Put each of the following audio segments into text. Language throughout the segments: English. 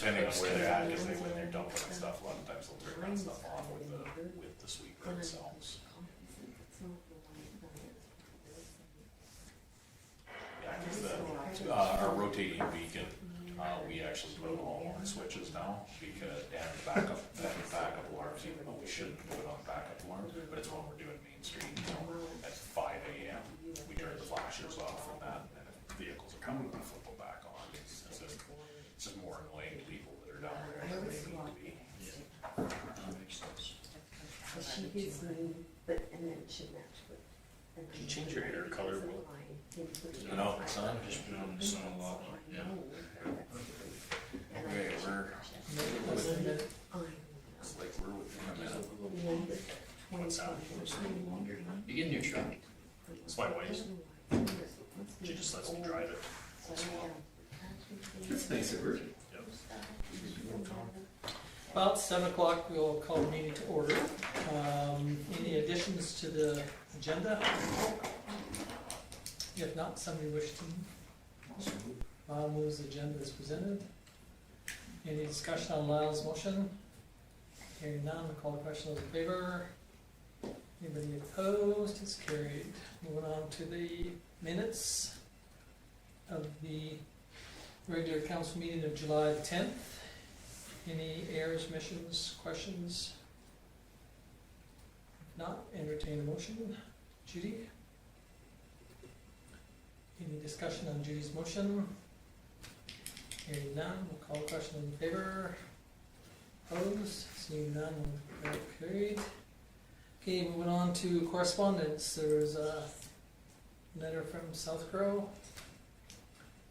depending on where they're at, because when they're dumping and stuff, a lot of times they'll turn that stuff off with the sweeper themselves. Yeah, because our rotating beacon, we actually put them all on switches now, because, and backup alarms, even though we shouldn't put on backup alarms, but it's when we're doing Main Street, at 5 a.m. We turn the flashers off from that, and if vehicles are coming, we flip them back on. It's just more annoying to people that are down there than they need to be. That makes sense. She gives me, but, and then she match with. Did you change your hair color? No, it's not. Just been on the sun a lot. Yeah. Okay, it's like we're within a minute. What's that? You get in your truck. It's my wife's. She just lets me drive it. That's nice of her. Well, it's 7 o'clock, we'll call the meeting to order. Any additions to the agenda? If not, somebody wish to? Lyle moves the agenda as presented. Any discussion on Lyle's motion? Hearing none, we'll call the question, those in favor? Anybody opposed? It's carried. Moving on to the minutes of the regular council meeting of July 10th. Any errors, omissions, questions? If not, entertain a motion. Judy? Any discussion on Judy's motion? Hearing none, we'll call the question in favor. Opposed? Seeing none, we'll carried. Okay, moving on to correspondence. There was a letter from SouthGrow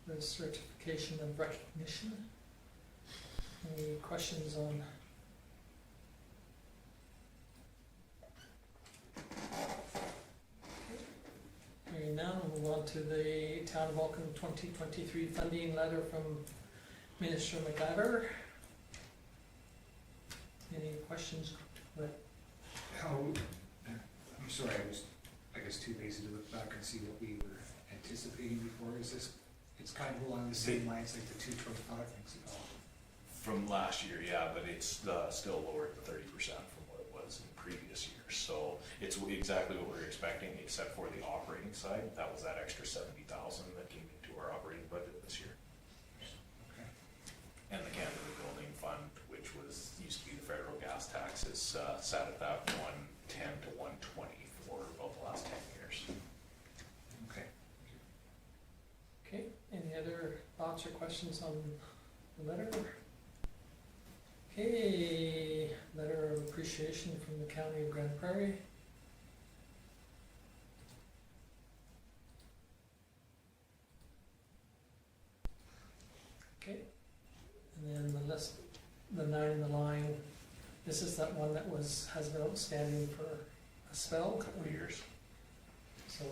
for certification of recognition. Any questions on? Hearing none, we'll move on to the Town of Vulcan 2023 funding letter from Minister McIver. Any questions? I'm sorry, I guess too lazy to look back and see what we were anticipating before. It's kind of along the same lines like the 225 things ago. From last year, yeah, but it's still lower than 30% from what it was in previous years. So it's exactly what we were expecting, except for the operating side. That was that extra $70,000 that came into our operating budget this year. Okay. And the Canada Building Fund, which used to be the federal gas tax, is sat at that 110 to 120 for about the last 10 years. Okay. Okay, any other thoughts or questions on the letter? Okay, letter of appreciation from the County of Grande Prairie. Okay, and then the list, the 9 in the line, this is that one that has been outstanding for a spell. A couple of years. So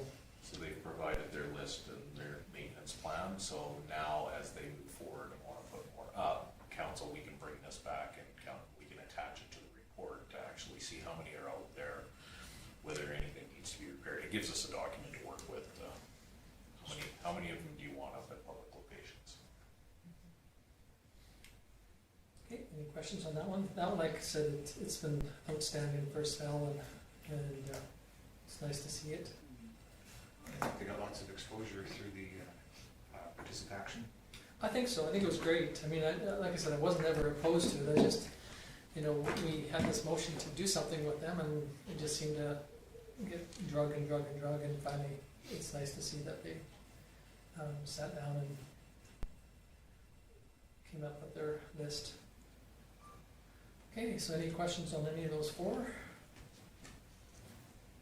they've provided their list and their maintenance plan, so now as they move forward and want to put more up, council, we can bring this back and we can attach it to the report to actually see how many are out there, whether anything needs to be repaired. It gives us a document to work with. How many of them do you want up at public locations? okay, any questions on that one? That one, like I said, it's been outstanding for spell, and it's nice to see it. I think they got lots of exposure through the participation. I think so. I think it was great. I mean, like I said, I wasn't ever opposed to it. I just, we had this motion to do something with them, and it just seemed to get drug, and finally, it's nice to see that they sat down and came up with their list. Okay, so any questions on any of those 4?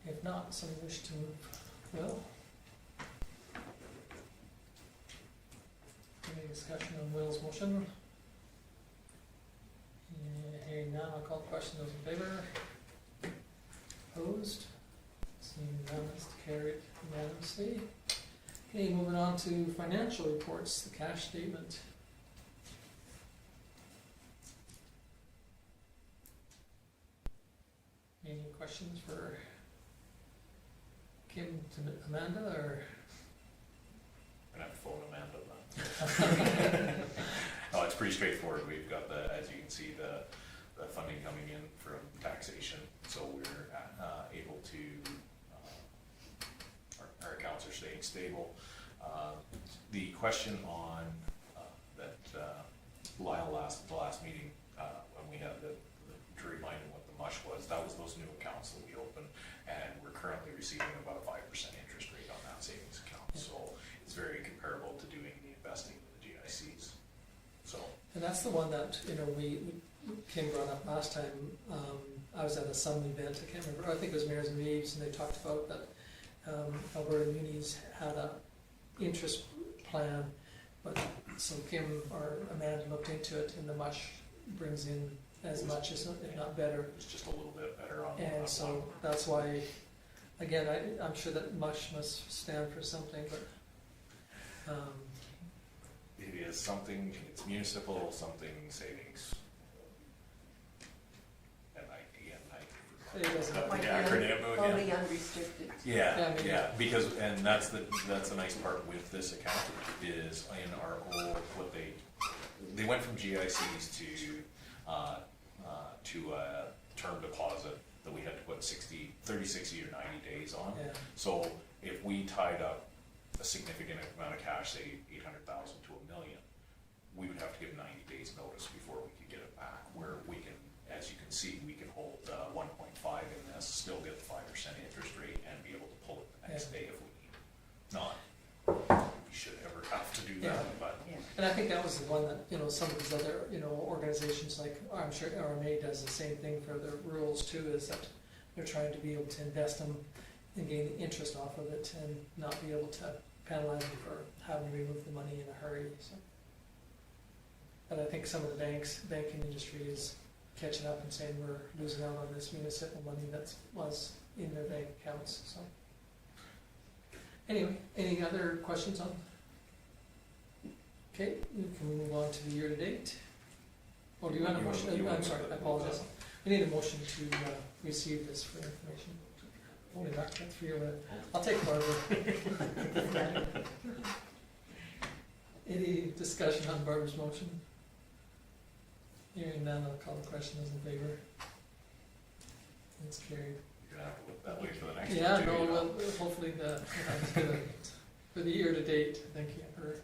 If not, somebody wish to move? Will? Any discussion on Will's motion? Hearing none, I'll call the question. Those in favor? Opposed? Seeing none, it's carried unanimously. Okay, moving on to financial reports, the cash statement. Any questions for Kim to Amanda, or? I'm gonna have to phone Amanda then. No, it's pretty straightforward. We've got the, as you can see, the funding coming in from taxation, so we're able to, our accounts are staying stable. The question on that Lyle the last meeting, when we had to remind him what the mush was, that was those new accounts that we opened, and we're currently receiving about a 5% interest rate on that savings account. So it's very comparable to doing the investing in the GICs. So. And that's the one that, we Kim brought up last time. I was at a Summit event, I can't remember, I think it was Mayors and Reeves, and they talked about that Alberta Munis had a interest plan, but so Kim or Amanda looked into it, and the mush brings in as much, if not better. It's just a little bit better on And that so one. that's why, again, I'm sure that mush must stand for something, but It is something, it's municipal, something savings. And it doesn't the Like acronym again. Only unrestricted. Yeah, Yeah, maybe. yeah, because, and that's the nice part with this account is in our old, what they went from GICs to a term deposit that we had to put 30, 60, or 90 days on. yeah. So if we tied up a significant amount of cash, say 800,000 to $1 million, we would have to give 90 days notice before we could get it back. Where we can, as you can see, we can hold 1.5 in this, still get the 5% interest rate, and be able to pull it the next day if we need. Not we should ever have to do that, Yeah. but And I think that was the one that, some of these other, organizations like, I'm sure RMA does the same thing for their rules too, is that they're trying to be able to invest them and gain the interest off of it and not be able to penalize them for having to remove the money in a hurry, so. But I think some of the banking industry is catching up and saying we're losing out on this municipal money that was in their bank accounts, so. Anyway, any other questions on? Okay, we can move on to the year-to-date. Oh, do you want a motion? I'm sorry, I apologize. We need a motion to receive this for information. Holy duck, that's for your, I'll take Barbara. Any discussion on Barbara's motion? Hearing none, I'll call the question. Those in favor? It's carried. you're gonna have to look that way for the next Yeah, one too. no, you know. well, hopefully for the year-to-date, thank you for.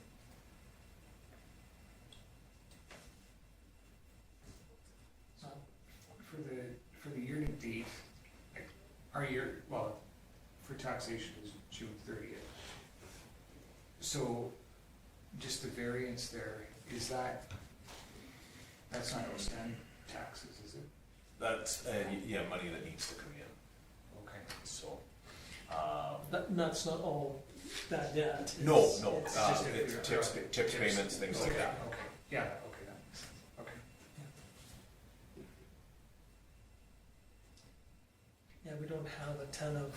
For the year to date, our year, well, for taxation is June 30th. So, just the variance there, that's not outstanding taxes, is it? That's, money that needs to come in, Okay. so. That's not all that debt. No, It's- no, it's just it's if tips, tips, payments, things like Okay, that. Okay, yeah, okay, that makes sense, okay. Yeah, we don't have a ton of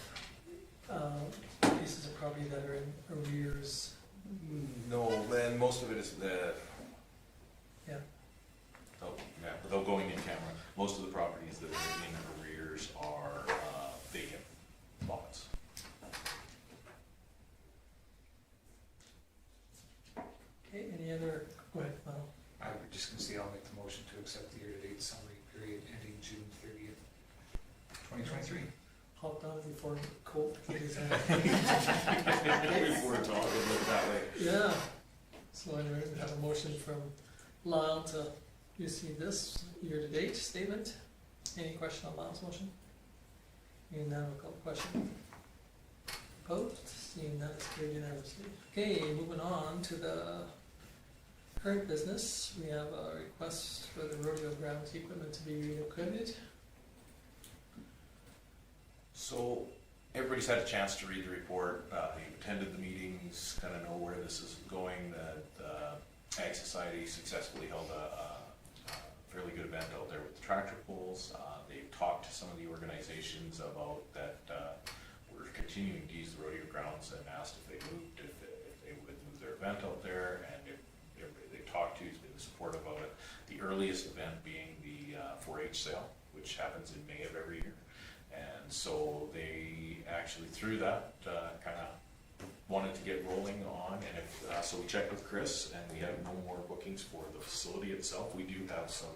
pieces of property that are in arrears. No, and most of it is the. Yeah. Oh, yeah, without going in camera, most of the properties that are in arrears are vacant lots. Okay, any other, go ahead, Mal. I was just gonna say, I'll make the motion to accept the year-to-date summary period ending June 30th, 2023. Hopped on before Colt. Before it's all good look that way. Yeah, so anyway, we have a motion from Lyle to receive this year-to-date statement. Any question on Lyle's motion? Hearing none, we'll call the question. Opposed? Seeing none, it's carried unanimously. Okay, moving on to the current business. We have a request for the rodeo grounds equipment to be relocated. So, everybody's had a chance to read the report, you've attended the meetings, kind of know where this is going. The Ag Society successfully held a fairly good event out there with the tractor pulls. They've talked to some of the organizations about that we're continuing to use the rodeo grounds, and asked if they would move their event out there, and if everybody they talked to has been supportive of it. The earliest event being the 4-H sale, which happens in May of every year. And so they actually, through that, kind of wanted to get rolling on, and if, so we checked with Chris, and we have no more bookings for the facility itself. We do have some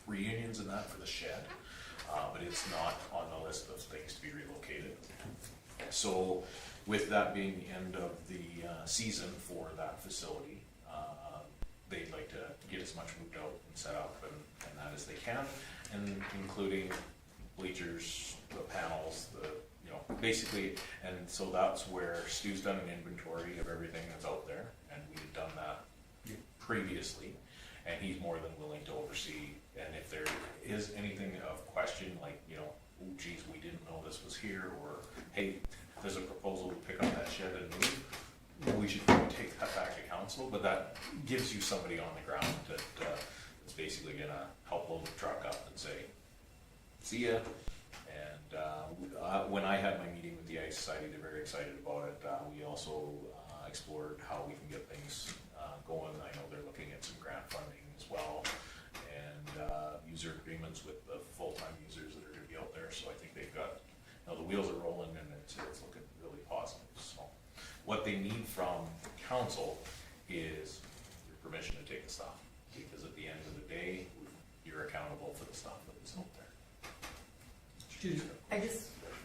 reunions and that for the shed, but it's not on the list of things to be relocated. So with that being the end of the season for that facility, they'd like to get as much moved out and set up and that as they can, and including bleachers, the panels, basically, and so that's where Stu's done an inventory of everything that's out there, and we've done that previously, and he's more than willing to oversee, and if there is anything of question, like, oh geez, we didn't know this was here, or hey, there's a proposal to pick up that shed and move, we should probably take that back to council, but that gives you somebody on the ground that's basically gonna help load the truck up and say, see ya. And when I had my meeting with the Ice Society, they're very excited about it. We also explored how we can get things going. I know they're looking at some grant funding as well, and user agreements with the full-time users that are going to be out there. So I think they've got, the wheels are rolling, and it's looking really positive. So what they need from council is your permission to take the stuff, because at the end of the day, you're accountable for the stuff that is out there.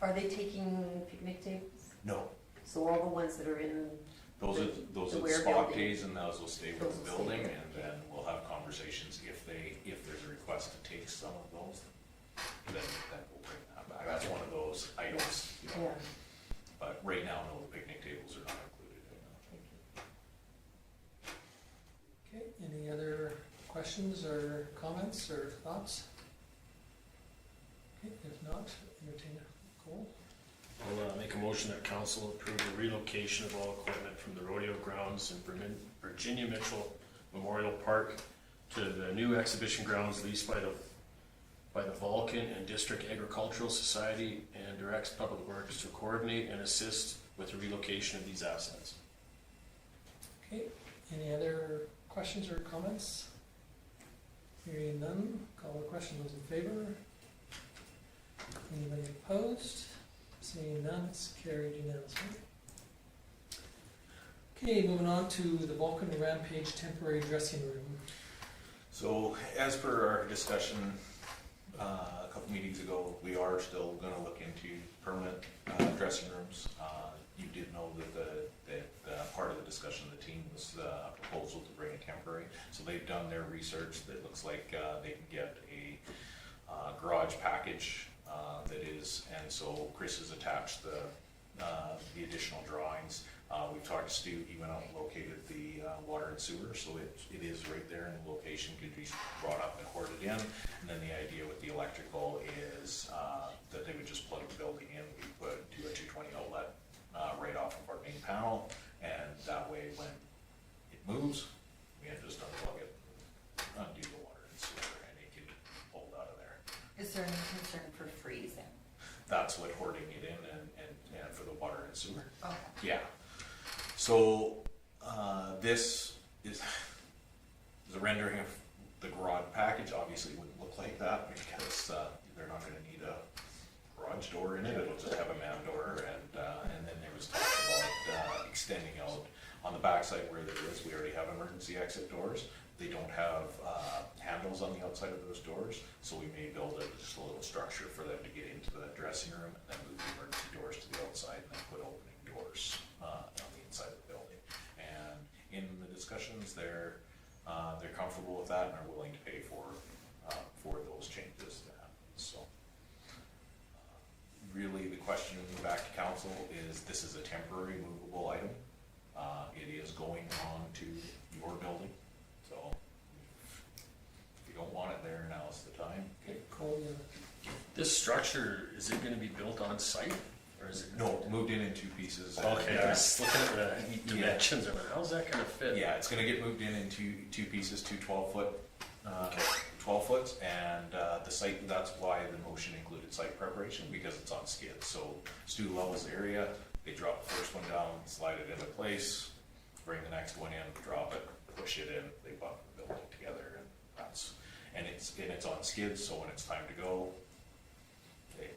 Are they taking picnic tables? No. So all the ones that are in, Those are the the where spot building. days, and those will stay with Those the will stay building, there. and then we'll have conversations if there's a request to take some of those, then we'll bring that back. That's one of those items, yeah. but right now, no, the picnic tables are not included in that. Okay, any other questions or comments or thoughts? Okay, if not, entertain a call. I'll make a motion that council approve the relocation of all equipment from the rodeo grounds in Virginia Mitchell Memorial Park to the new exhibition grounds leased by the Vulcan and District Agricultural Society, and directs Public Works to coordinate and assist with the relocation of these assets. Okay, any other questions or comments? Hearing none, call the question. Those in favor? Anybody opposed? Seeing none, it's carried unanimously. Okay, moving on to the Vulcan Rampage temporary dressing room. So, as per our discussion a couple meetings ago, we are still gonna look into permanent dressing rooms. You did know that part of the discussion of the team was a proposal to bring a temporary. So they've done their research. That looks like they can get a garage package that is, and so Chris has attached the additional drawings. We've talked to Stu. He went out and located the water and sewer, so it is right there in the location, could be brought up and hoarded in. And then the idea with the electrical is that they would just plug the building in. We would do a 220 outlet right off of our main panel, and that way when it moves, we can just unplug it, undo the water and sewer, and it can pull out of there. Is there any concern for freezing? That's what hoarding it in and for the water and sewer. Okay. Yeah. So this is a rendering of the garage package. Obviously wouldn't look like that because they're not going to need a garage door in it. It'll just have a man door, and then there was talk about extending out on the backside where there is. We already have emergency exit doors. They don't have handles on the outside of those doors, so we may build just a little structure for them to get into the dressing room, and then move the emergency doors to the outside, and then put opening doors on the inside of the building. And in the discussions, they're comfortable with that and are willing to pay for those changes to happen. So really, the question back to council is: this is a temporary movable item. It is going on to your building. So if you don't want it there, now's the time. Okay, call the, This structure, is it gonna be built on site, or is it? No, moved in two pieces. Okay, I was looking at the dimensions, I'm like, how's that gonna fit? Yeah, it's gonna get moved in two pieces, two 12 foot, and the site, that's why the motion included site preparation, because it's on skids. So Stu levels the area, they drop the first one down, slide it into place, bring the next one in, drop it, push it in, they bump the building together, and it's on skids, so when it's time to go, they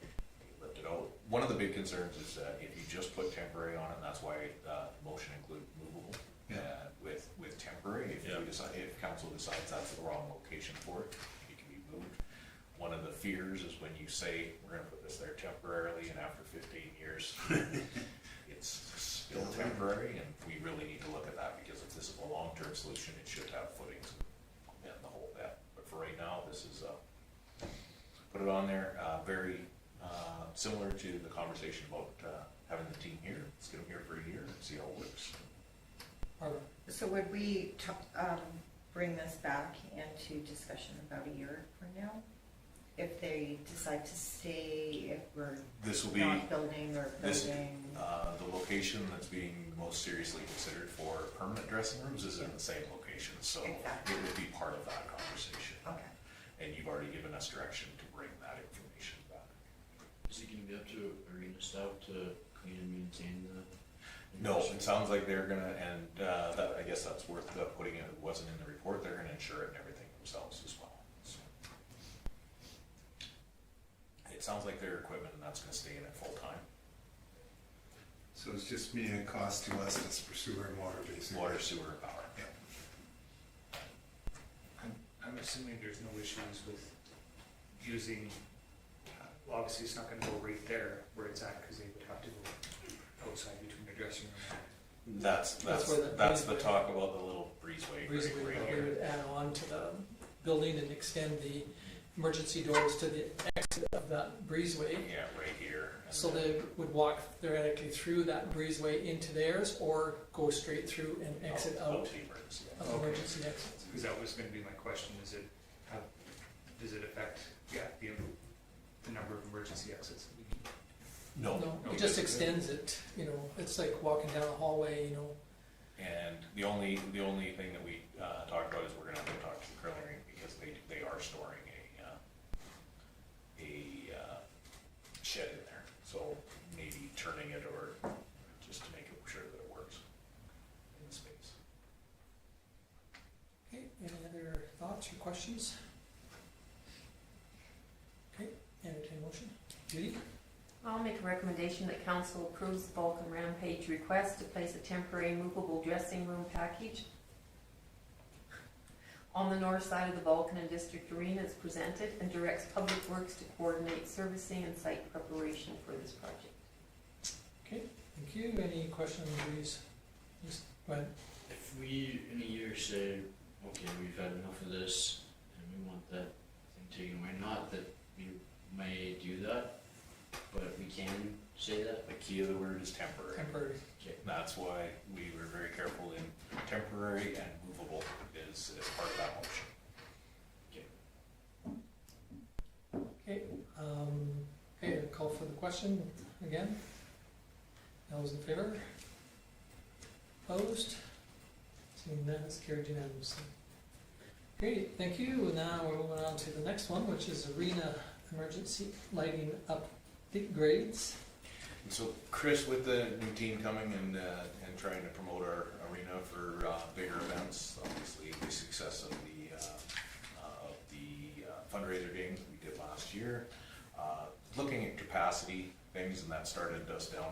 lift it out, one of the big concerns is that if you just put temporary on it, and that's why motion include movable. With temporary, if Yeah. we decide, if council decides that's the wrong location for it, it can be moved. One of the fears is when you say, we're gonna put this there temporarily, and after 15 years, it's still temporary, and we really need to look at that, because if this is a long-term solution, it should have footings and the whole bit. But for right now, this is, put it on there, very similar to the conversation about having the team here. Let's get them here for a year and see how it works. Barbara? So would we bring this back into discussion about a year from now? If they decide to stay, if we're This will be not building or this- building? the location that's being most seriously considered for permanent dressing rooms is in the same location, so Exactly. it would be part of that conversation. Okay. And you've already given us direction to bring that information back. Is it gonna be up to arena staff to clean and maintain the? No, it sounds like they're gonna, and that, I guess that's worth putting it, it wasn't in the report, they're gonna insure it and everything themselves as well. So it sounds like their equipment, and that's gonna stay in it full time. So it's just being a cost to us, just for sewer and water, basically. Water, sewer, and power. I'm assuming there's no issues with using, well, obviously it's not gonna go right there where it's at, cause they would have to go outside between the dressing room. That's where the the breezeway- talk about the little breezeway Breezeway, right we here. would add on to the building and extend the emergency doors to the exit of that breezeway. Yeah, right here. And So then- they would walk theoretically through that breezeway into theirs, or go straight through and exit out to emergency. of Okay. emergency exits. Cause that was gonna be my question, does it affect, the number of emergency exits that we need? No, No, it just extends it, you know, it's like walking down a hallway, you know. and the only thing that we talked about is we're gonna have to talk to the curling rink, because they are storing a shed in there, so maybe turning it, or just to make sure that it works in the space. Okay, any other thoughts or questions? Okay, entertain motion. Judy? I'll make a recommendation that council approves the Vulcan Rampage request to place a temporary movable dressing room package on the north side of the Vulcan and District Arena as presented, and directs Public Works to coordinate servicing and site preparation for this project. Okay, thank you. Any questions, Louise? Just go ahead. If we in a year say, okay, we've had enough of this and we want that thing taken away, not that we may do that, but we can say that. The key of the word is temporary. Temporary. And that's why we were very careful in temporary and movable is part of that motion. Okay, okay, I'll call for the question again. All those in favor? Opposed? Seeing none, it's carried unanimously. Great, thank you. Now we're moving on to the next one, which is arena emergency lighting upgrades. And so Chris, with the new team coming and trying to promote our arena for bigger events, obviously the success of the fundraiser games we did last year, looking at capacity things, and that started us down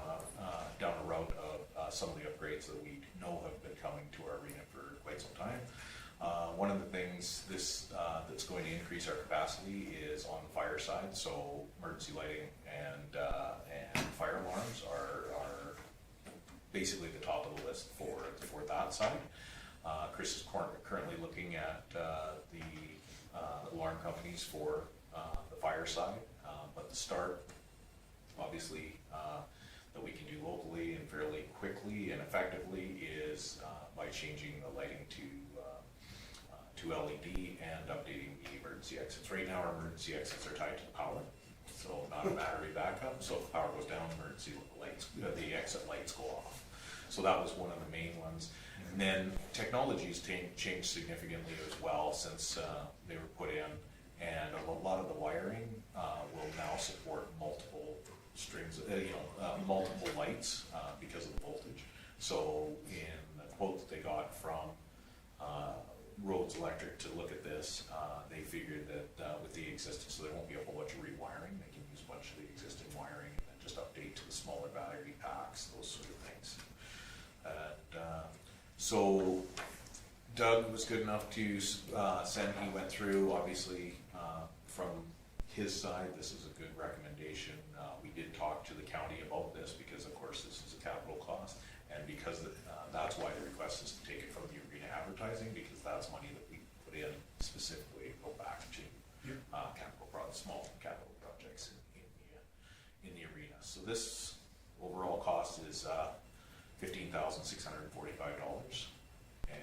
a route of some of the upgrades that we know have been coming to our arena for quite some time. One of the things that's going to increase our capacity is on the fire side, so emergency lighting and fire alarms are basically the top of the list for that side. Chris is currently looking at the alarm companies for the fire side, but the start, obviously, that we can do locally and fairly quickly and effectively is by changing the lighting to LED and updating the emergency exits. Right now, our emergency exits are tied to the power, so not a battery backup. So if the power goes down, emergency lights, the exit lights go off. So that was one of the main ones. And then technology's changed significantly as well since they were put in, and a lot of the wiring will now support multiple strings, multiple lights because of the voltage. So in the quote that they got from Rhodes Electric to look at this, they figured that with the existing, so there won't be a whole bunch of rewiring, they can use a bunch of the existing wiring and then just upgrade So Doug was good enough to send, he went through, obviously, from his side, this is a good recommendation. We did talk to the county about this because of course this is a capital cost, and because that's why the request is to take it from the arena advertising, because that's money that we put in specifically to go back to small capital projects in the arena. So this overall cost is $15,645, and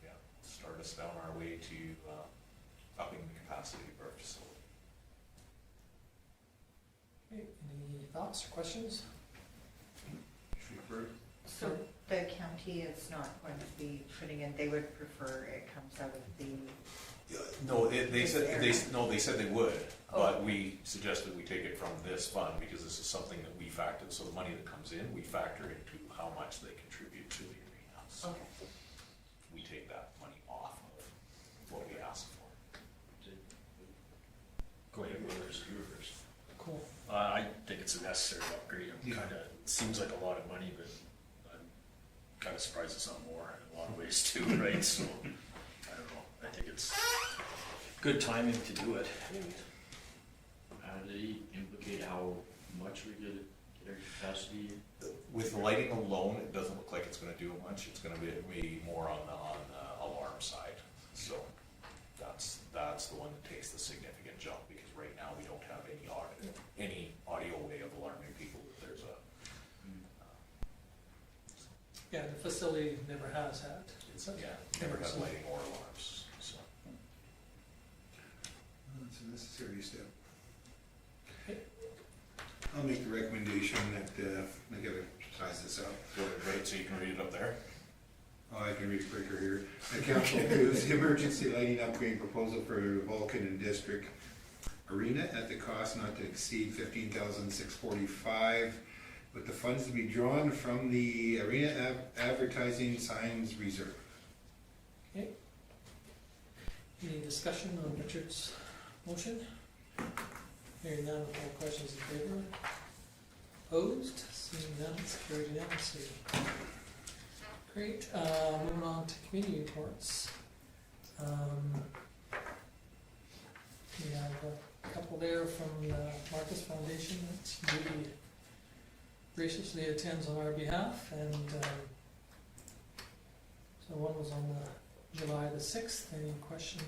yeah, start us down our way to upping the capacity of our facility. Okay, any thoughts or questions? So the county is not going to be putting in, they would prefer it comes out of the, No, they said they would, Oh. but we suggested we take it from this fund because this is something that we factor. So the money that comes in, we factor into how much they contribute to the arena. So okay. we take that money off of what we asked for. Go ahead, Willers, you were first. Cool. I think it's a necessary upgrade. I'm Yeah. kinda, it seems like a lot of money, but I'm kinda surprised it's not more in a lot of ways too, right? So, I don't know, I think it's good timing to do it. Did he implicate how much we get our capacity? With the lighting alone, it doesn't look like it's going to do much. It's going to be more on the alarm side. So that's the one that takes the significant jump, because right now we don't have any audio way of alarming people that there's a. Yeah, the facility never has had. It's never had lighting or alarms. So It's a necessary step. Okay. I'll make the recommendation that, I gotta size this up. go ahead, right, so you can read it up there. Oh, I can read it quicker here. The council approves the emergency lighting upgrade proposal for Vulcan and District Arena at the cost not to exceed $15,645, with the funds to be drawn from the arena advertising signs reserve. Okay. Any discussion on Richard's motion? Hearing none, all questions in favor? Opposed? Seeing none, it's carried unanimously. Great, moving on to community reports. We have a couple there from the Marquis Foundation that Judy graciously attends on our behalf, and so one was on the July the 6th. Any question?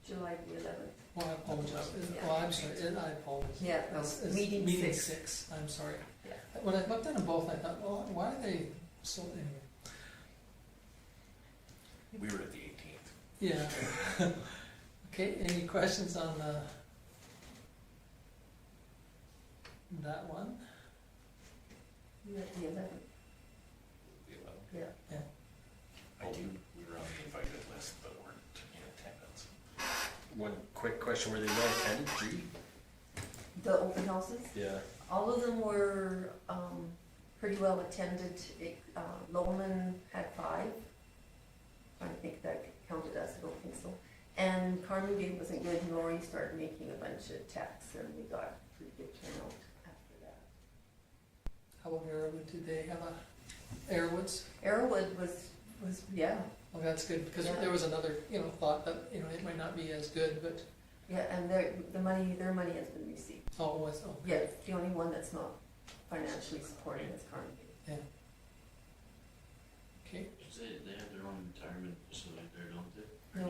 July the 11th. Oh, I apologize. Yeah. Oh, I'm sorry. I apologize. Yeah, no, It's meeting six. 6. I'm sorry. Yeah. When I looked at them both, I thought, well, why are they so, anyway. We were at the 18th. Yeah. Okay, any questions on that one? You're at the 11th. The 11th. Yeah. Oh, we were on the invited list, but weren't in attendance. One quick question, were they well attended, Judy? The open houses? Yeah. All of them were pretty well attended. Lowman had 5. I think that counted us, I don't think so. And Carnegie wasn't good, and Lori started making a bunch of texts, and we got pretty good turnout after that. How about Arrowwood? Did they have Arrowwoods? Arrowwood was yeah. Well, that's good, because Yeah. there was another, thought that, it might not be as good, but, Yeah, and their money has been received. oh, it was, oh. Yeah, it's the only one that's not financially supporting is Carnegie. Okay, They have their own retirement facility there, don't they? Or No.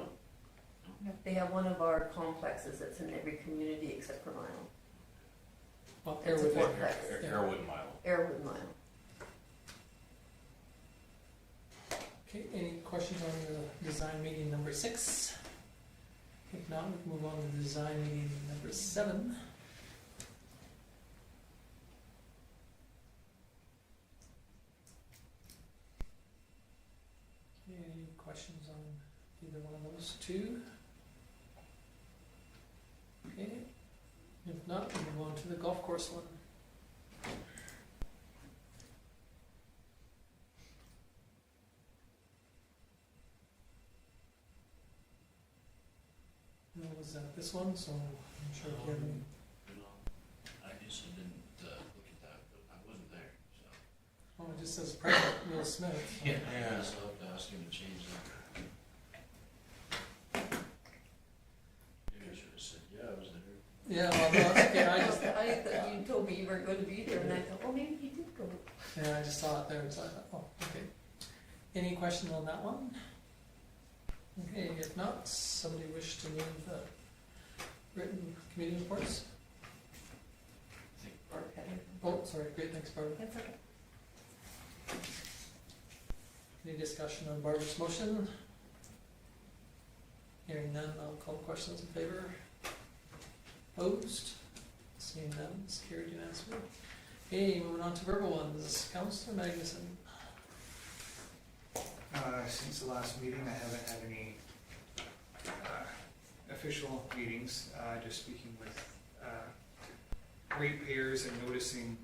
not? They have one of our complexes that's in every community except for Mile. well, It's a Arrowwood, complex. Yeah. Arrowwood and Milo. Airwood Mile. okay, any questions on the design meeting number 6? If not, we can move on to design meeting number 7. Any questions on either one of those two? Okay, if not, we move on to the golf course one. Was this one, so I'm sure if you have any. I guess I didn't look at that, but I wasn't there, so. Oh, it just says President Will Smith. Yeah, so I'll have to ask him to change that. Maybe I should have said, yeah, I was there. Yeah, well, no, it's okay, I thought you told me you weren't going to be there, and I thought, oh, maybe you did go. yeah, I just saw it there, so I thought, oh, okay. Any questions on that one? Okay, if not, somebody wish to move the written committee reports? Barb had it. Oh, sorry, great, thanks Barbara. That's okay. Any discussion on Barbara's motion? Hearing none, I'll call questions in favor. Opposed? Seeing none, it's carried unanimously. Okay, moving on to verbal ones. Councillor Magnuson. Since the last meeting, I haven't had any official meetings, just speaking with ratepayers and noticing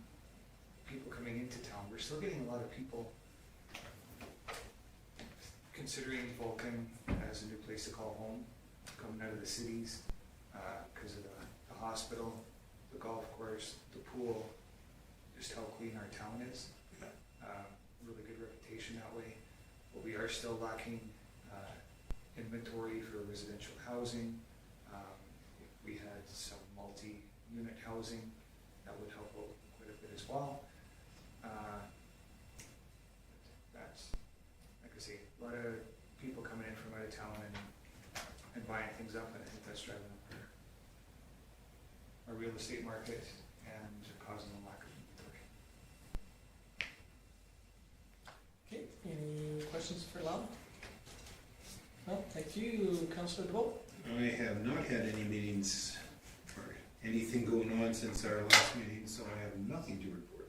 people coming into town. We're still getting a lot of people considering Vulcan as a new place to call home, coming out of the cities because of the hospital, the golf course, the pool, just how clean our town is. Really good reputation that way. But we are still lacking inventory for residential housing. If we had some multi-unit housing, that would help out quite a bit as well. That's, like I say, a lot of people coming in from out of town and buying things up, and I think that's driving up our real estate market and causing a lack of inventory. Okay, any questions for Lau? No, thank you, Councillor DeBolt. I have not had any meetings or anything going on since our last meeting, so I have nothing to report.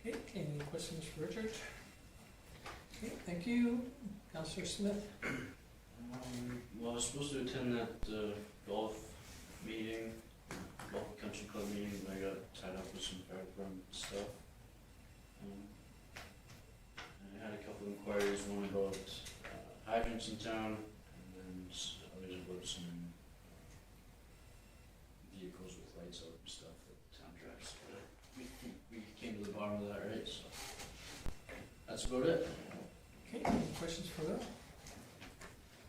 Okay, any questions for Richard? Okay, thank you, Councillor Smith. Well, I was supposed to attend that golf meeting, golf country club meeting, but I got tied up with some background stuff. I had a couple inquiries, one about hydrants in town, and then others about some vehicles with lights out and stuff that the town drives. But we came to the bottom of that, right? So that's about it. Okay, any questions for Will?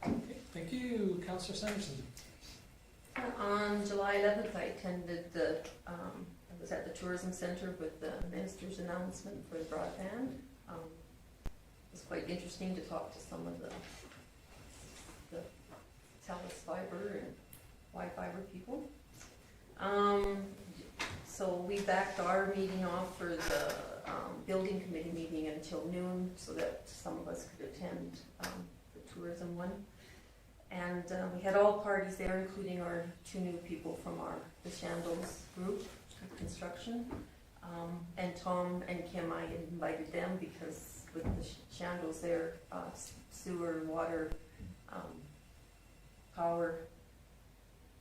Okay, thank you, Councillor Sanderson. On July 11th, I attended I was at the Tourism Centre with the minister's announcement for the broadband. It was quite interesting to talk to some of the TELUS fiber and Wi-Fiber people. So we backed our meeting off for the building committee meeting until noon so that some of us could attend the tourism one. And we had all parties there, including our two new people from the Shandles group, construction. And Tom and Kim, I invited them because with the Shandles there, sewer, water, power,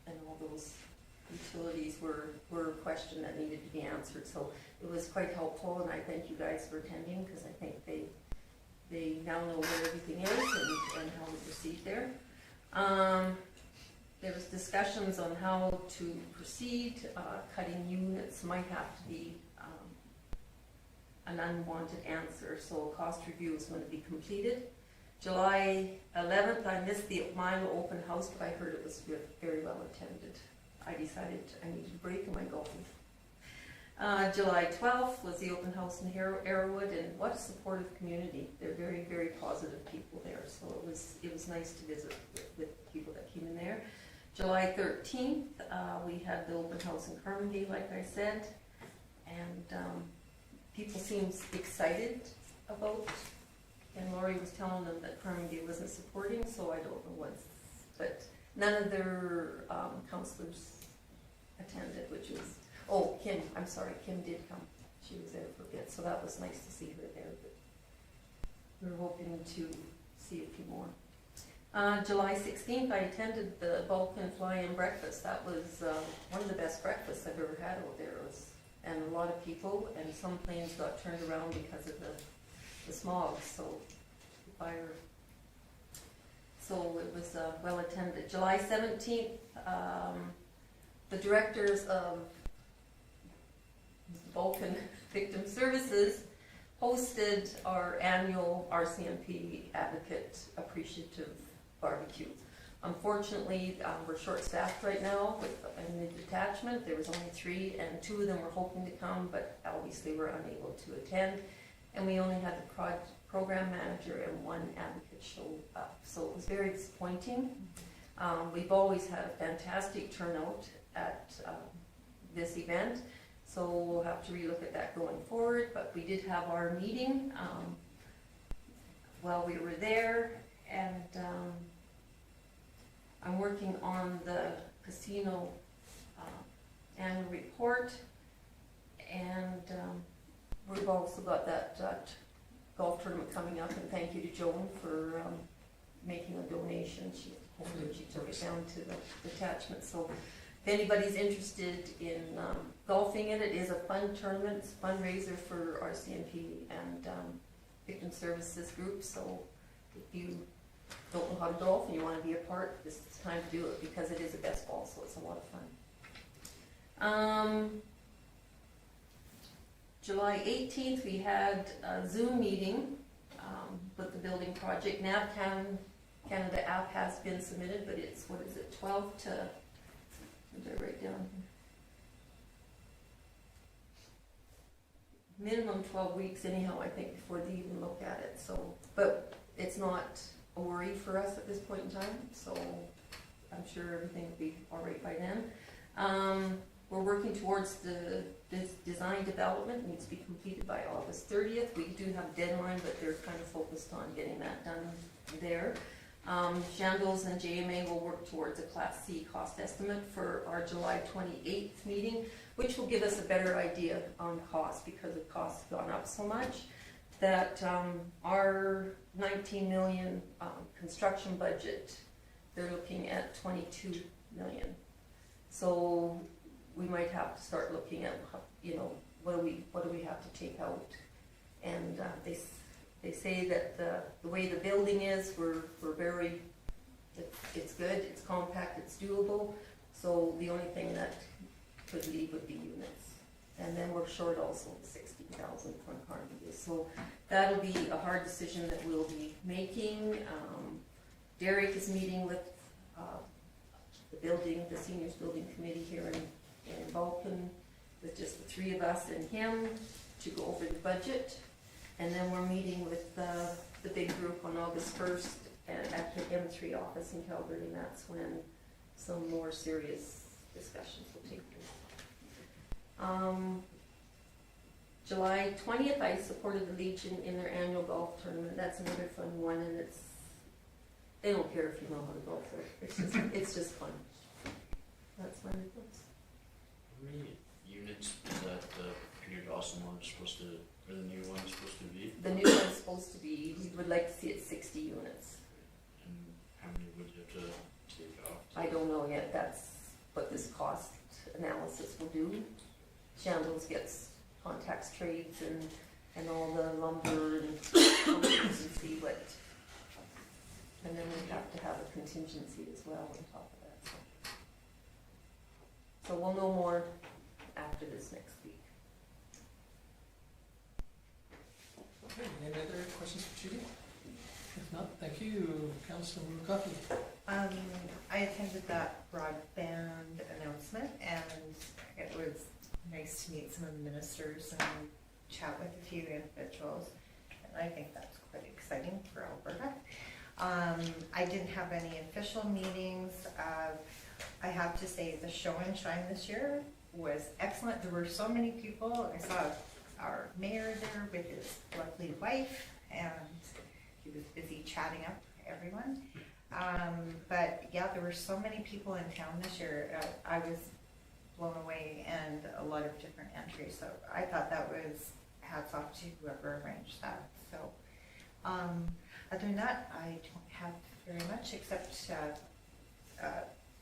and all those utilities were a question that needed to be answered. So it was quite helpful, and I thank you guys for attending because I think they now know where everything is and how to proceed there. There was discussions on how to proceed. Cutting units might have to be an unwanted answer, so a cost review is going to be completed. July 11th, I missed the Milo open house, but I heard it was very well attended. I decided I needed a break in my golfing. July 12th was the open house in Arrowwood, and what a supportive community. They're very, very positive people there, so it was nice to visit with people that came in there. July 13th, we had the open house in Carmody, like I said, and people seemed excited about, and Laurie was telling them that Carmody wasn't supporting, so I don't know what's, but none of their councillors attended, which was, oh, Kim, I'm sorry, Kim did come. She was there for a bit, so that was nice to see her there, but we were hoping to see a few more. July 16th, I attended the Vulcan fly-in breakfast. That was one of the best breakfasts I've ever had out there. And a lot of people, and some planes got turned around because of the smog, so the fire. So it was well attended. July 17th, the directors of Vulcan Victim Services hosted our annual RCMP Advocate Appreciative Barbecue. Unfortunately, we're short-staffed right now in the detachment. There was only 3, and 2 of them were hoping to come, but obviously were unable to attend. And we only had the program manager and 1 advocate show up, so it was very disappointing. We've always had a fantastic turnout at this event, so we'll have to relook at that going forward. But we did have our meeting while we were there, and I'm working on the casino annual report, and we've also got that golf tournament coming up, and thank you to Joan for making a donation. She took it down to the detachment, so if anybody's interested in golfing in it, is a fun tournament, it's a fundraiser for RCMP and Victim Services Group, so if you don't know how to golf and you want to be a part, this is the time to do it, because it is a best ball, so it's a lot of fun. July 18th, we had a Zoom meeting with the building project. NAVCAN Canada app has been submitted, but it's, 12 to, what did I write down here? Minimum 12 weeks anyhow, I think, before they even look at it, so, but it's not a worry for us at this point in time, so I'm sure everything will be all right by then. We're working towards this design development, needs to be completed by August 30th. We do have a deadline, but they're kind of focused on getting that done there. Shambles and JMA will work towards a Class C cost estimate for our July 28th meeting, which will give us a better idea on cost, because the cost has gone up so much that our 19 million construction budget, they're looking at 22 million. So we might have to start looking at, what do we have to take out? And they say that the way the building is, we're very, it's good, it's compact, it's doable. So the only thing that could leave would be units. And then we're short also 60,000 from Carnegie. So that'll be a hard decision that we'll be making. Derek is meeting with the seniors building committee here in Vulcan, with just the 3 of us and him to go over the budget. And then we're meeting with the big group on August 1st at the M3 office in Calgary, and that's when some more serious discussions will take place. July 20th, I supported the Legion in their annual golf tournament. That's another fun one, and they don't care if you know how to golf there. It's just fun. That's my reports. How many units is that the Peter Dawson one supposed to, or the new one supposed to be? The new one's supposed to be, we would like to see it 60 units. And how many would you have to take off? I don't know yet. That's what this cost analysis will do. Shambles gets contacts trades and all the lumber and see what, and then we have to have a contingency as well on top of that. So we'll know more after this next week. Okay, any other questions for Judy? If not, thank you, Councillor Coffey. I attended that broadband announcement, and it was nice to meet some of the ministers and chat with a few individuals, and I think that's quite exciting for Alberta. I didn't have any official meetings. I have to say the show and shine this year was excellent. There were so many people. I saw our mayor there with his lovely wife, and he was busy chatting up everyone. But yeah, there were so many people in town this year. I was blown away, and a lot of different entries. So I thought that was hats off to whoever arranged that. So other than that, I don't have very much except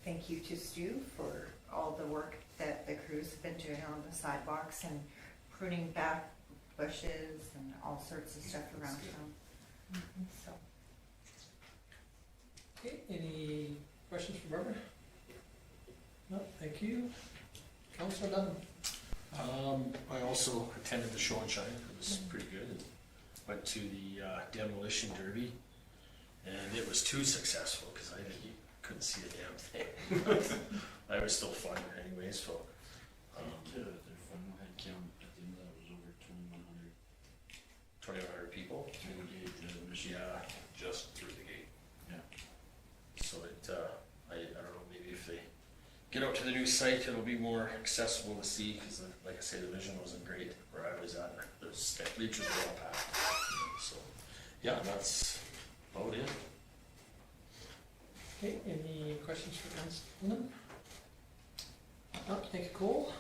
thank you to Stu for all the work that the crews have been doing on the sidewalks and pruning back bushes and all sorts of stuff around town. So. Okay, any questions for Barbara? No, thank you. Councillor Dunham. I also attended the show and shine, it was pretty good, and went to the demolition derby, and it was too successful, cause couldn't see a damn thing. I was still fun anyway, so. I think their final head count at the end of that was over 2,100. 2,100 people. Through the gate, the machine. Yeah, Just through the gate. so it, I don't know, maybe if they get out to the new site, it'll be more accessible to see, cause like I say, the vision wasn't great where I was at, the bleachers were all packed. So, yeah, that's about it. Okay, any questions for Councillor Dunham? No, thank you, Cole.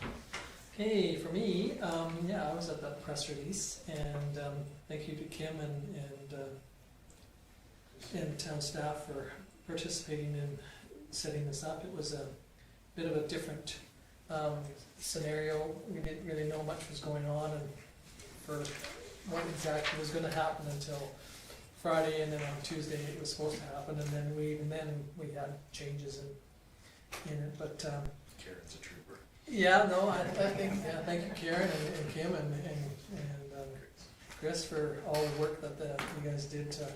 Okay, for me, yeah, I was at that press release, and thank you to Kim and town staff for participating in setting this up. It was a bit of a different scenario. We didn't really know much was going on and for what exactly was gonna happen until Friday, and then on Tuesday it was supposed to happen, and then we had changes in it, but Karen's a trooper. yeah, no, I think, yeah, thank you Karen and Kim and Chris for all the work that you guys did to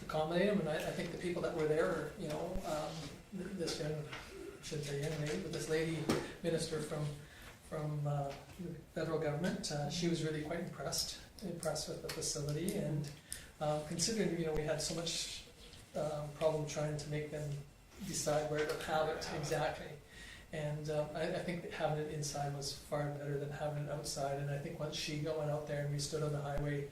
accommodate them, and I think the people that were there, you know, this young, should say young lady, but this lady minister from the federal government, she was really quite impressed with the facility, and considering, you know, we had so much problem trying to make them decide where to have it exactly. And I think that having it inside was far better than having it outside. And I think once she went out there and we stood on the highway,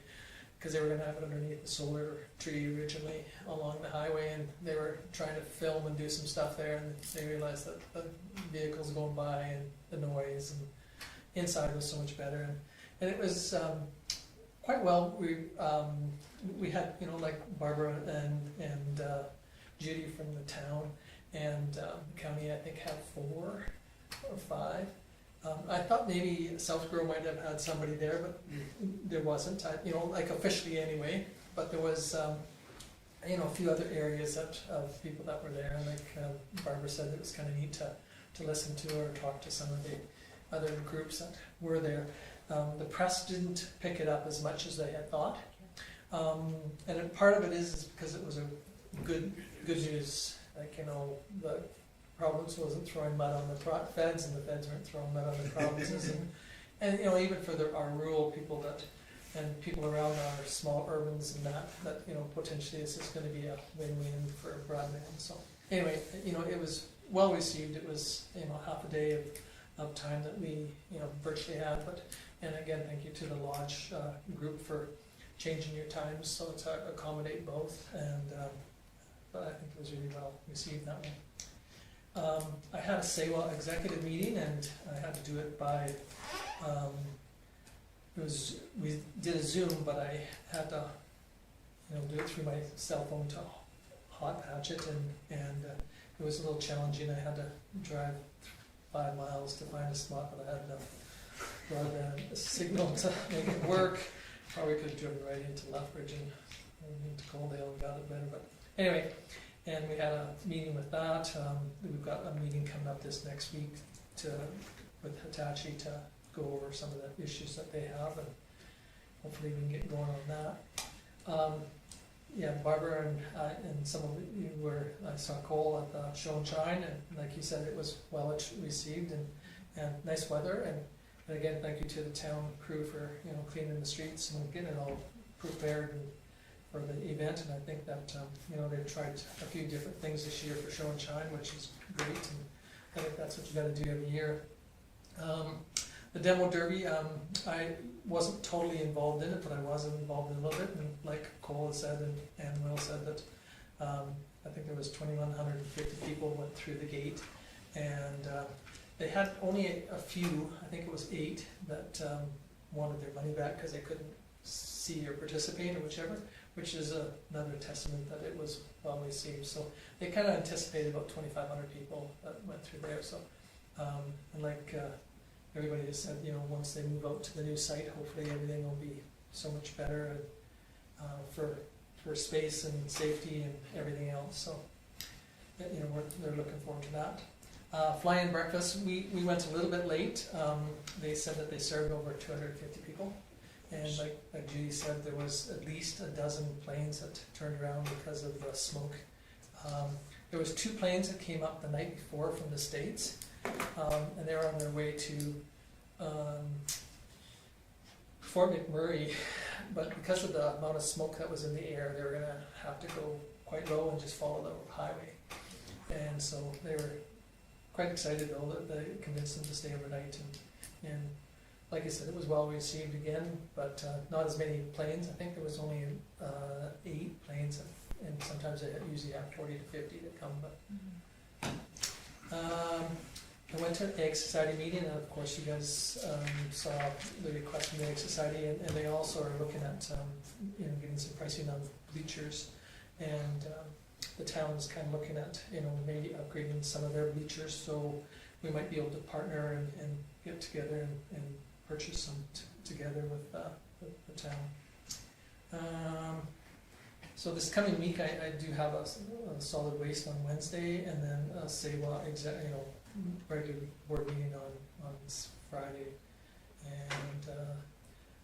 because they were going to have it underneath the solar tree originally along the highway, and they were trying to film and do some stuff there, and they realized that the vehicles going by and the noise, and inside was so much better. And it was quite well. We had, you know, like Barbara and Judy from the town, and the county, I think, had 4 or 5. I thought maybe SouthGrow might have had somebody there, but there wasn't, you know, like officially anyway. But there was, you know, a few other areas of people that were there, and like Barbara said, it was kind of neat to listen to or talk to some of the other groups that were there. The press didn't pick it up as much as they had thought, and part of it is because it was a good news. Like, you know, the province wasn't throwing mud on the feds, and the feds weren't throwing mud on the provinces, and you know, even for our rural people and people around our small urbans and that you know, potentially this is going to be a win-win for broadband. So anyway, you know, it was well received. It was, you know, half a day of time that we, you know, virtually had. And again, thank you to the lodge group for changing your times so to accommodate both. But I think it was really well received that way. I had a SEWA executive meeting, and I had to do it by, we did a Zoom, but I had to, you know, do it through my cell phone to hot patch it, and it was a little challenging. I had to drive 5 miles to find a spot, but I had enough broadband signal to make it work. Probably could have driven right into Lethbridge and into Coaldale and got it better, but anyway, and we had a meeting with that. We've got a meeting coming up this next week with Hitachi to go over some of the issues that they have, and hopefully we can get going on that. Yeah, Barbara and some of you I saw Cole at the show and shine, and like you said, it was well received and nice weather. And again, thank you to the town crew for, you know, cleaning the streets and getting it all prepared for the event. And I think that, you know, they've tried a few different things this year for show and shine, which is great. And I think that's what you got to do every year. The demo derby, I wasn't totally involved in it, but I was involved in a little bit. And like Cole has said and Will said that I think there was 2,150 people went through the gate, and they had only a few, I think it was 8, that wanted their money back because they couldn't see or participate or whichever, which is another testament that it was well received. So they kind of anticipated about 2,500 people that went through there. So and like everybody has said, you know, once they move out to the new site, hopefully everything will be so much better for space and safety and everything else. So you know, they're looking forward to that. Fly-in breakfast, we went a little bit late. They said that they served over 250 people. And like Judy said, there was at least a dozen planes that turned around because of the smoke. There was 2 planes that came up the night before from the States, and they were on their way to Fort McMurray, but because of the amount of smoke that was in the air, they were going to have to go quite low and just follow the highway. And so they were quite excited though that they convinced them to stay overnight. And like I said, it was well received again, but not as many planes. I think there was only 8 planes, and sometimes they usually have 40 to 50 that come. But I went to an Egg Society meeting, and of course you guys saw the request from the Egg Society, and they also are looking at getting some pricing on bleachers, and the town is kind of looking at maybe upgrading some of their bleachers, so we might be able to partner and get together and purchase some together with the town. So this coming week, I do have a solid waste on Wednesday, and then a SAWA regular board meeting on this Friday. And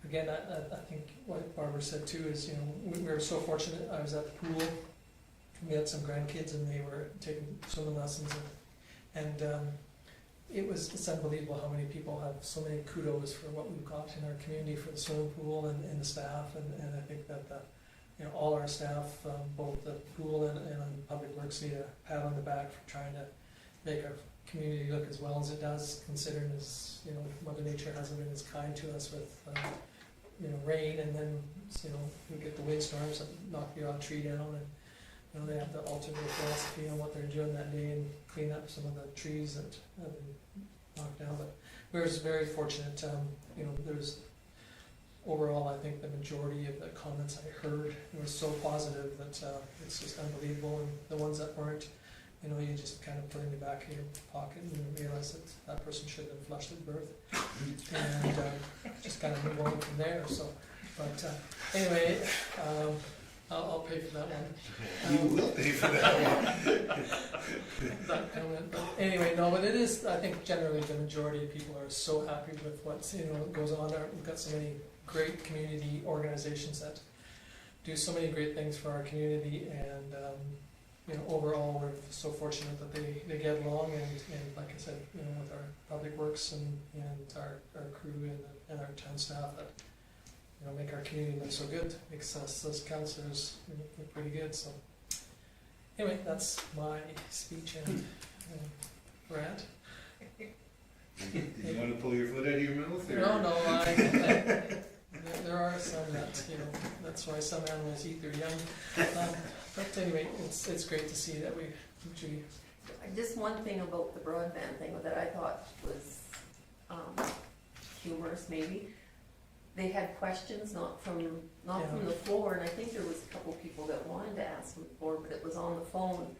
again, I think what Barbara said too is, we were so fortunate. I was at the pool. We had some grandkids, and they were taking swimming lessons, and it's unbelievable how many people have so many kudos for what we've got in our community for the swimming pool and the staff, and I think that all our staff, both the pool and public works, need a pat on the back for trying to make our community look as well as it does, considering as Mother Nature hasn't been as kind to us with rain, and then we get the windstorms that knock the odd tree down, and they have to alter their philosophy on what they're doing that day and clean up some of the trees that have been knocked down. But we were very fortunate. There's overall, I think the majority of the comments I heard were so positive that it's just unbelievable. And the ones that weren't, you just kind of put in the back of your pocket and realize that person should have been flushed at birth, and just kind of move on from there. So, but anyway. I'll pay for that one. You will pay for that one. But anyway, no, but it is, I think generally the majority of people are so happy with what goes on there. We've got so many great community organizations that do so many great things for our community, and overall we're so fortunate that they get along, and like I said, with our public works and our crew and our town staff that make our community look so good, makes us as councillors look pretty good. So anyway, that's my speech and rant. Did you want to pull your foot out of your mouth? Or? No, there are some that, that's why some animals eat their young. But anyway, it's great to see that we actually... Just one thing about the broadband thing that I thought was humorous maybe. They had questions not from the floor, and I think there was a couple people that wanted to ask from the floor, but it was on the phone.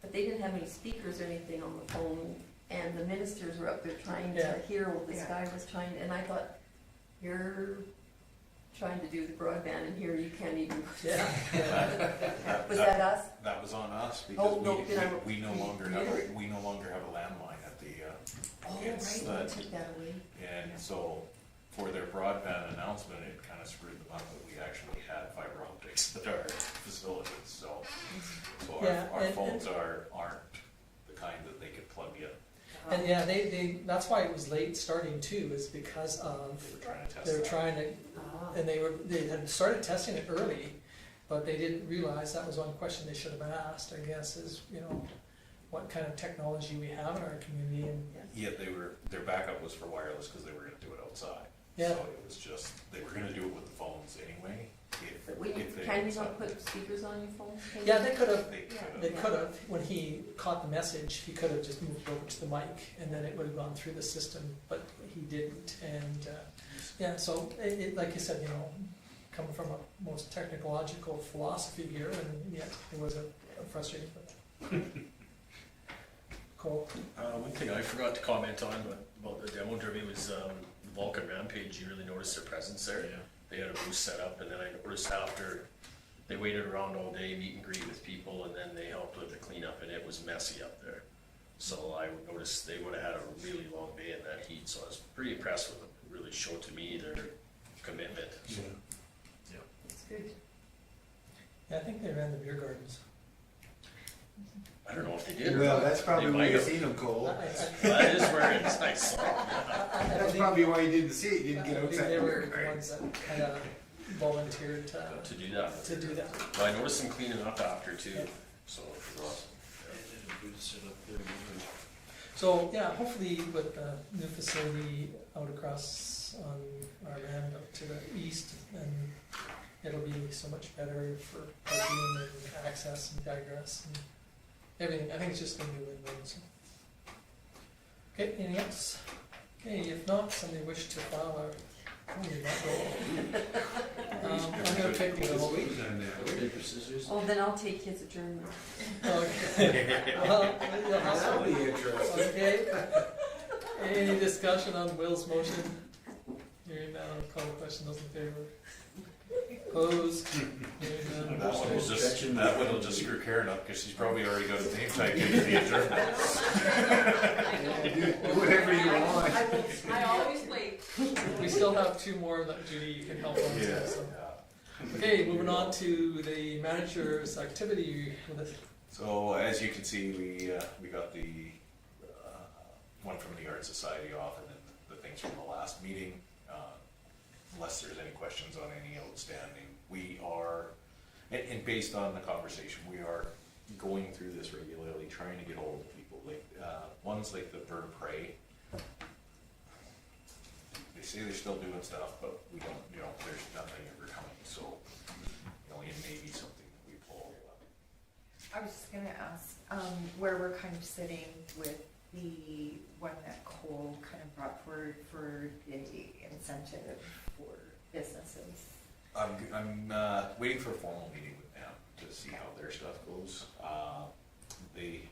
But they didn't have any speakers or anything on the phone, and the ministers were up there trying to hear what this guy was trying to, and I thought, you're trying to do the broadband, and here you can't even. Was that us? That was on us because we no longer have Really? a landline at the. Right, we took that away. And so for their broadband announcement, it kind of screwed them up, but we actually had fiber optics at our facilities. So our phones aren't the kind that they could plug in. And that's why it was late starting too, is because of They were trying to test and they had started testing it early, but they didn't realize that was one question they should have asked, I guess, is what kind of technology we have in our community. And their backup was for wireless because they were going to do it outside. Yeah. So it was just, they were going to do it with the phones anyway. Can you not put speakers on your phone? they could have. They They could have, when he caught the message, he could have just moved over to the mic, and then it would have gone through the system, but he didn't. And so like you said, coming from a most technological philosophy here, and yet it was a frustrating. But cool. One thing I forgot to comment on about the demo derby was the Vulcan Rampage. You really noticed their presence there. Yeah. They had a booth set up, and then I noticed after they waited around all day, meet and greet with people, and then they helped with the cleanup, and it was messy up there. So I noticed they would have had a really long day in that heat, so I was pretty impressed with them. It really showed to me their commitment. So, It's good. Yeah, I think they ran the beer gardens. I don't know if they did. or Well, not. that's probably They why might you have. seen them, Cole. That is where it's nice. That's probably why you didn't see it, you didn't get I think outside they the were beer the garden. ones that kind of volunteered To do that. to do that. Well, I noticed them cleaning up after too, so it was awesome. They did a good setup there. Good. So, yeah, hopefully with the new facility out across on our land up to the east, and it'll be so much better for parking and access and digress and everything. I think it's just gonna be win-win, so. Okay, anything else? Okay, if not, somebody wish to file a, oh, did not go. I'm gonna pick the Just vote. waiting on that. Paper, scissors. Oh, then I'll take his adjournment. Okay. Well, you'll have That'll to- be interesting. Okay. Any discussion on Will's motion? Hearing none, I'll call the question, those in favor? Opposed? Hearing none. That one will just screw Karen up, because she's probably already got a name tag into the adjournment. Do whatever you want. I always wait. We still have two more that Judy, you can help on too, so. Okay, moving on to the manager's activity list. So as you can see, we got the one from the Art Society off, and then the things from the last meeting. Unless there's any questions on any outstanding, we are, and based on the conversation, we are going through this regularly, trying to get hold of people. Like ones like the Prairie. They say they're still doing stuff, but we don't, there's nothing ever coming. So, it may be something that we pull. I was just gonna ask, where we're kind of sitting with the one that Cole kind of brought forward for the incentive for businesses. I'm waiting for a formal meeting with them to see how their stuff goes. They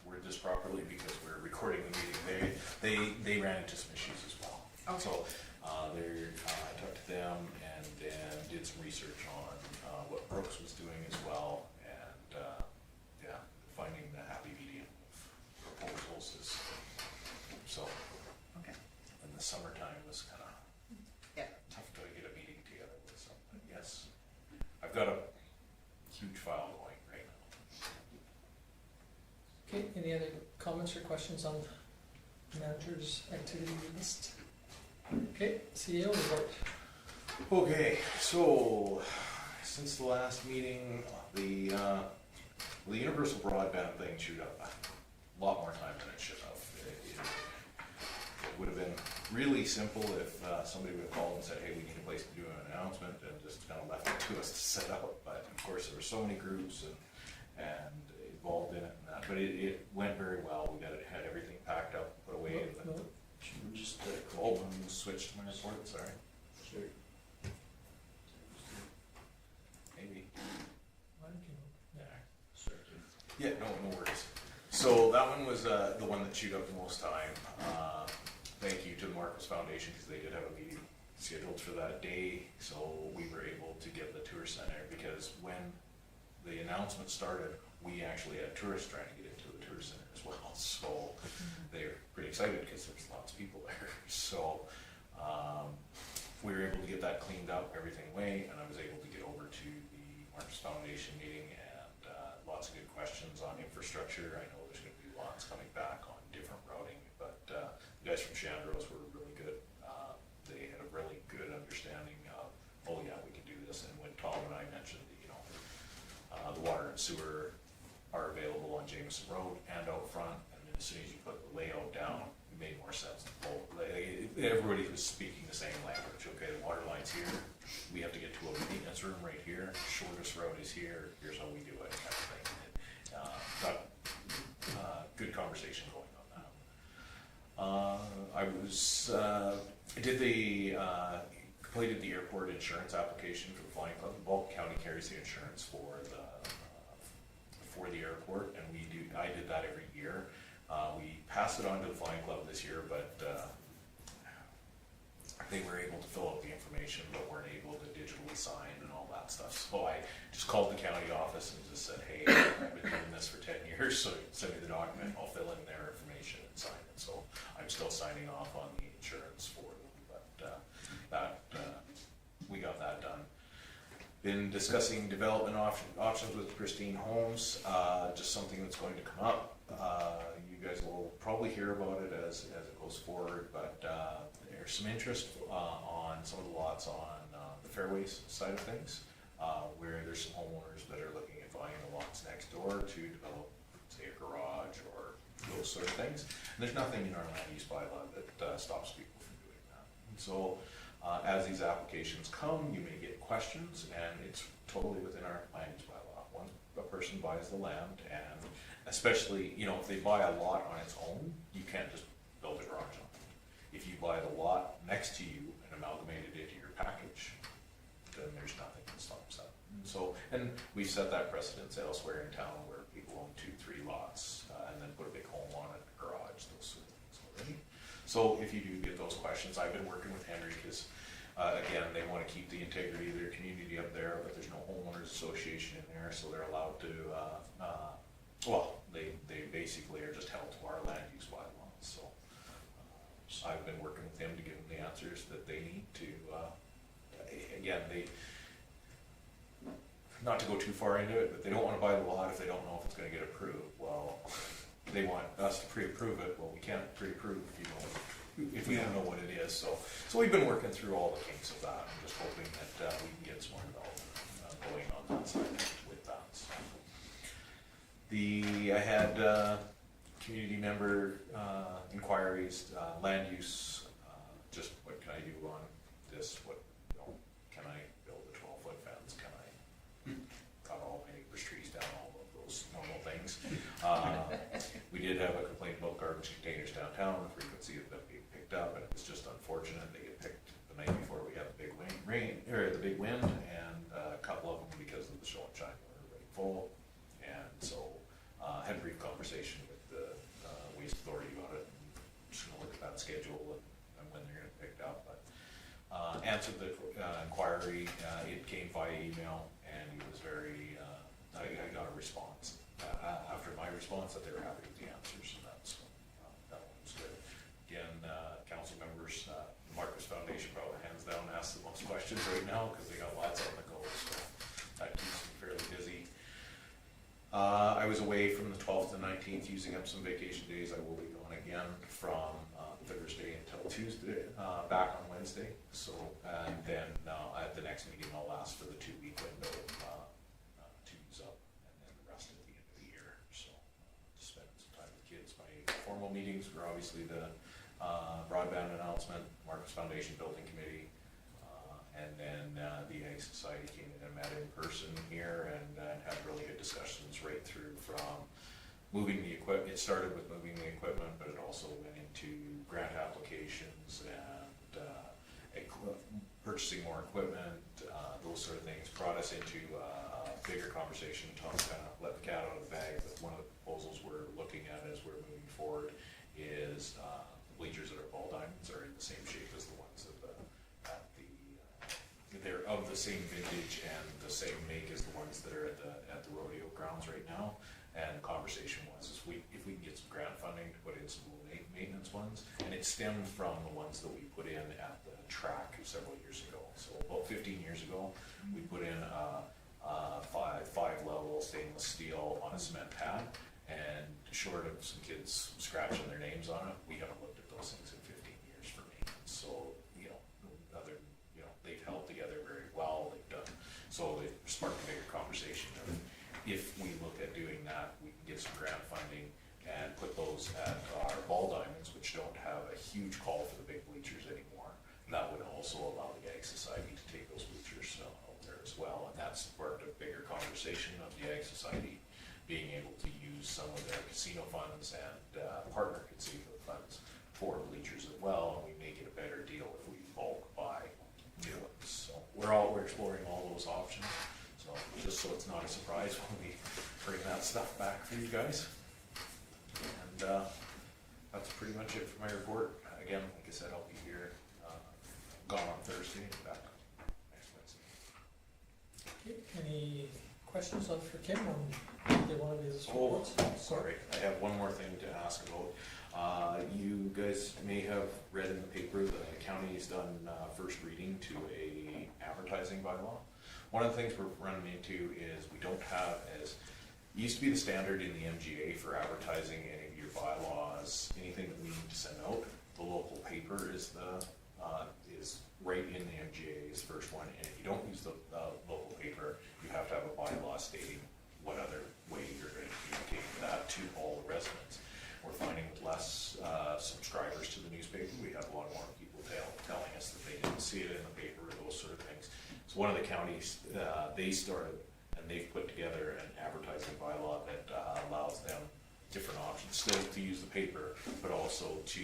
word this properly because we're recording the meeting. They ran into some issues as well. Okay. So I talked to them and then did some research on what Brooks was doing as well, and finding the happy medium of proposals is so. Okay. In the summertime was kind of Yeah. tough to get a meeting together with something. Yes, I've got a huge file going right now. Okay, any other comments or questions on manager's activity list? Okay, CEO report. Okay, so since the last meeting, the universal broadband thing chewed up a lot more time than it should have. It would have been really simple if somebody would have called and said, hey, we need a place to do an announcement, and just kind of left it to us to set up. But of course, there were so many groups and involved in it and that. But it went very well. We had everything packed up, put away. No, Should we just Oh, switch to my report, sorry. Sure. Maybe. yeah. Sorry. Yeah, no worries. So that one was the one that chewed up the most time. Thank you to the Marquis Foundation, because they did have a meeting scheduled for that day. So we were able to get the tour center, because when the announcement started, we actually had tourists trying to get into the tour center as well. So they were pretty excited because there's lots of people there. So we were able to get that cleaned up, everything away, and I was able to get over to the Marquis Foundation meeting, and lots of good questions on infrastructure. I know there's going to be lots coming back on different routing, but the guys from Chandros were really good. They had a really good understanding of, oh yeah, we can do this. And when Tom and I mentioned, the water and sewer are available on Jameson Road and out front, and then as soon as you put the layout down, it made more sense. Everybody was speaking the same language. Okay, the water line's here, we have to get to a maintenance room right here, shortest road is here, here's how we do it, kind of thing. Got good conversation going on that. Completed the airport insurance application for the Flying Club. Vulcan County carries the insurance for the airport, and I did that every year. We passed it on to the Flying Club this year, but they were able to fill out the information, but weren't able to digitally sign and all that that stuff. So I just called the county office and just said, hey, I've been doing this for 10 years, so send me the document, I'll fill in their information and sign it. So I'm still signing off on the insurance for them, but we got that done. Been discussing development options with Pristine Homes, just something that's going to come up. You guys will probably hear about it as it goes forward, but there's some interest on some of the lots on the fairways side of things, where there's some homeowners that are looking at buying the lots next door to develop, say, a garage or those sort of things. And there's nothing in our land use bylaw that stops people from doing that. And so as these applications come, you may get questions, and it's totally within our land use bylaw. Once a person buys the land, and especially, you know, if they buy a lot on its own, you can't just build a garage on it. If you buy the lot next to you and amalgamate it into your package, then there's nothing that stops that. So, and we've set that precedence elsewhere in town where people own 2-3 lots and then put a big home on it, a garage, those sort of things already. So if you do get those questions, I've been working with Henry because again, they want to keep the integrity of their community up there, but there's no homeowners association in there, so they're allowed to, well, they basically are just held to our land use bylaws. So I've been working with them to give them the answers that they need to, again, not to go too far into it, but they don't want to buy the lot if they don't know if it's going to get approved. Well, they want us to pre-approve it. Well, we can't pre-approve if we don't know what it is. So we've been working through all the kinks of that. I'm just hoping that we can get some more development going on that side with that. So I had community member inquiries, land use, just what can I do on this? What, you know, can I build a 12-foot fence? Can I cut all my neighbor's trees down? All of those normal things. We did have a complaint about garbage containers downtown, the frequency of them being picked up, and it was just unfortunate. They get picked the night before we had the big wind, and a couple of them, because of the show and shine, were already full. And so had a brief conversation with the waste authority about it. I'm just gonna look at that schedule and when they're gonna pick it up. But answered the inquiry. It came via email, and he was very. I got a response after my response that they were happy with the answers, and that was good. Again, council members, Marquis Foundation probably hands down asks the most questions right now because they got lots on the go, so that keeps them fairly busy. I was away from the 12th to 19th, using up some vacation days. I will be gone again from Thursday until Tuesday, back on Wednesday. So, and then at the next meeting, I'll ask for the 2-week window to use up, and then the rest at the end of the year. So, to spend some time with kids. My formal meetings were obviously the broadband announcement, Marquis Foundation Building Committee, and then the Ag Society came in and met in person here and had really good discussions right through from moving the equipment. It started with moving the equipment, but it also went into grant applications and purchasing more equipment, those sort of things. Brought us into a bigger conversation. Tom kind of let the cat out of the bag, but one of the proposals we're looking at as we're moving forward is bleachers that are ball diamonds are in the same shape as the ones they're of the same vintage and the same make as the ones that are at the rodeo grounds right now. And the conversation was, if we can get some grant funding to put in some maintenance ones, and it stemmed from the ones that we put in at the track several years ago. So about 15 years ago, we put in a five-level stainless steel on a cement pad, and short of some kids scratching their names on it, we haven't looked at those things in 15 years for maintenance. So, they've held together very well. So it sparked a bigger conversation of, if we look at doing that, we can get some grant funding and put those at our ball diamonds, which don't have a huge call for the big bleachers anymore. And that would also allow the Ag Society to take those bleachers out there as well. And that's sparked a bigger conversation of the Ag Society being able to use some of their casino funds and partner casino funds for bleachers as well. And we make it a better deal if we bulk buy new ones. So we're exploring all those options. So just so it's not a surprise when we bring that stuff back for you guys. And that's pretty much it for my report. Again, like I said, I'll be here gone on Thursday and back next Wednesday. Any questions for Kim on either one of his reports? Sorry, I have one more thing to ask about. You guys may have read in the paper that the county has done first reading to a advertising bylaw. One of the things we're running into is we don't have as, used to be the standard in the MGA for advertising any of your bylaws, anything that we need to send out. The local paper is is right in the MGA is the first one, and if you don't use the local paper, you have to have a bylaw stating what other way you're going to communicate that to all the residents. We're finding with less subscribers to the newspaper, we have a lot more people telling us that they didn't see it in the paper or those sort of things. So one of the counties, they started and they've put together an advertising bylaw that allows them different options, still to use the paper, but also to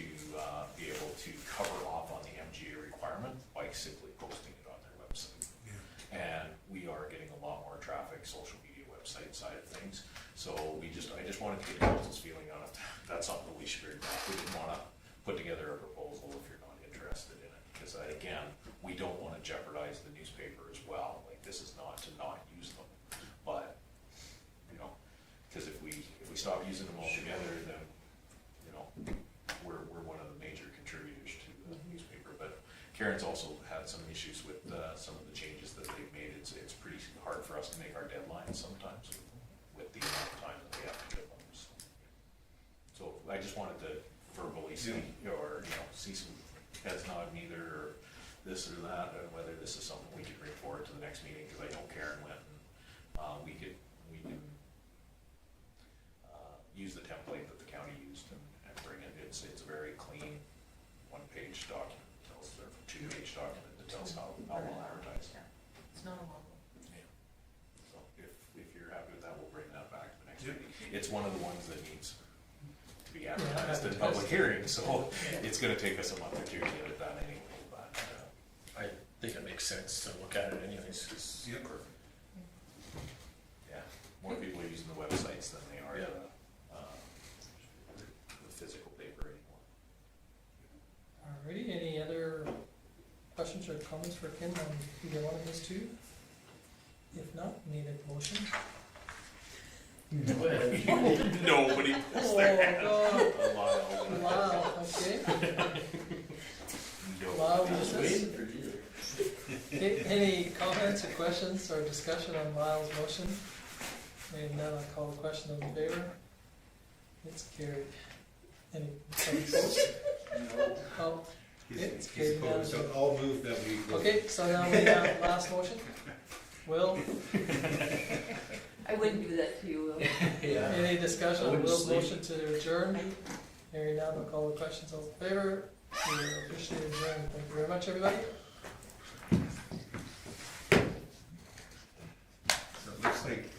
be able to cover off on the MGA requirement by simply posting it on their website. Yeah. And we are getting a lot more traffic, social media website side of things. So I just wanted to get council's feeling on it. That's something that we should bring back. We didn't want to put together a proposal if you're not interested in it. Because again, we don't want to jeopardize the newspaper as well. Like, this is not to not use them. But, you know, because if we stop using them altogether, then, you know, we're one of the major contributors to the newspaper. But Karen's also had some issues with some of the changes that they've made. It's pretty hard for us to make our deadlines sometimes with the amount of time that we have to give them. So I just wanted to verbally see, or, you know, see some heads nodding either, or this or that, and whether this is something we could bring forward to the next meeting, because I know Karen went and we can use the template that the county used and bring it. It's a very clean one-page document, or two-page document that tells how we'll advertise. It's not a long one. So if you're happy with that, we'll bring that back to the next meeting. It's one of the ones that needs to be advertised in public hearing, so it's gonna take us a month or two to get it done anyway, but, I think it makes sense to look at it anyways, 'cause Yep. yeah, more people are using the websites than they are Yeah. the physical paper anymore. Alrighty, any other questions or comments for Kim on either one of these two? If not, need a motion? Go ahead. Nobody puts Oh, their hand God. Wow, okay. Wow, I was business. waiting for you. Okay, any comments or questions or discussion on Lyle's motion? Maybe none, I'll call the question in favor. It's carried. Any opposed? Oh, He's carried opposed, so unanimously. I'll move that we go. okay, so now we have last motion. Will, I wouldn't do that to you, Will. any discussion I on wouldn't Will's sleep. motion to adjourn? Hearing none, I'll call the questions in favor. We are officially adjourned. Thank you very much, everybody. So it looks like